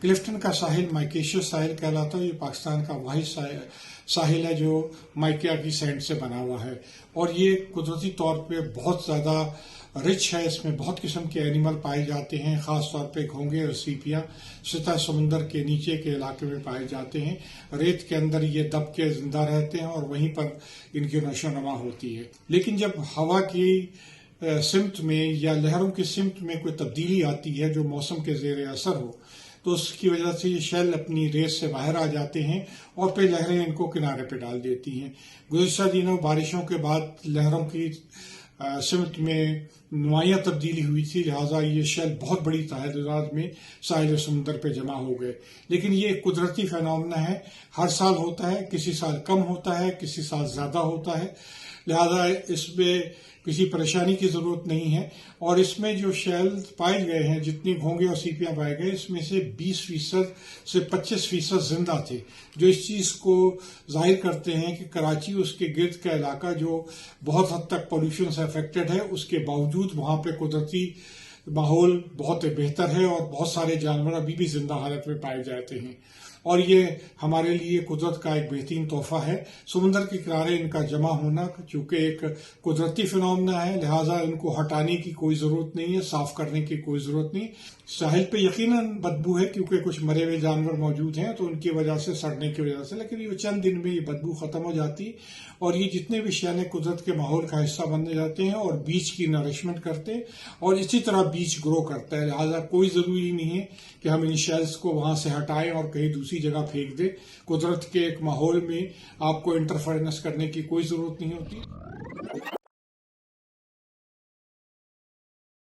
क्लिफ्टन का साहिल माइकेशियस साहिल कहलाता है। ये पाकिस्तान का वाहिद साहिल है जो माइका की सैंड से बना हुआ है और ये कुदरती तौर पे बहुत ज़्यादा रिच है। इसमें बहुत किस्म के एनिमल पाए जाते हैं, ख़ास तौर पे घोंगे और सीपियाँ सतह समुंदर के नीचे के इलाके में पाए जाते हैं। रेत के अंदर ये दब के जिंदा रहते हैं और वहीं पर इनकी नशो नमा होती है। लेकिन जब हवा की सिमत में या लहरों की सिमत में कोई तब्दीली आती है जो मौसम के ज़ेर असर हो, तो उसकी वजह से ये शेल अपनी रेस से बाहर आ जाते हैं और फिर लहरें इनको किनारे पे डाल देती हैं। गुज़िश्ता दिनों बारिशों के बाद लहरों की सिमत में नुमायाँ तब्दीली हुई थी, लिहाजा ये शेल बहुत बड़ी तादाद में साहिल समुंदर पे जमा हो गए। लेकिन ये एक कुदरती फिनोमेना है, हर साल होता है, किसी साल कम होता है, किसी साल ज़्यादा होता है, लिहाजा इसमें किसी परेशानी की ज़रूरत नहीं है। और इसमें जो शेल पाए गए हैं, जितनी घोंगे और सीपियाँ पाए गए, इसमें से 20% से 25% जिंदा थे, जो इस चीज़ को जाहिर करते हैं कि कराची उसके गिर्द का इलाका जो बहुत हद तक पोल्यूशन से अफेक्टेड है, उसके बावजूद वहाँ पे कुदरती माहौल बहुत बेहतर है और बहुत सारे जानवर अभी भी जिंदा हालत में पाए जाते हैं। और ये हमारे लिए कुदरत का एक बेहतरीन तोहफा है। समुंदर के किनारे इनका जमा होना चूंकि एक कुदरती फिनोमेना है, लिहाजा इनको हटाने की कोई ज़रूरत नहीं है, साफ करने की कोई ज़रूरत नहीं। साहिल पे यकीनन बदबू है क्योंकि कुछ मरे हुए जानवर मौजूद हैं, तो उनकी वजह से, सड़ने की वजह से, लेकिन ये चंद दिन में ये बदबू ख़त्म हो जाती और ये जितने भी शेल हैं कुदरत के माहौल का हिस्सा बन जाते हैं और बीच की नरिशमेंट करते हैं और इसी तरह बीच ग्रो करता है। लिहाजा कोई ज़रूरी नहीं है कि हम इन शेल्स को वहाँ से हटाएं और कहीं दूसरी जगह फेंक दें। कुदरत के एक माहौल में आपको इंटरफेरेंस करने की कोई ज़रूरत नहीं होती।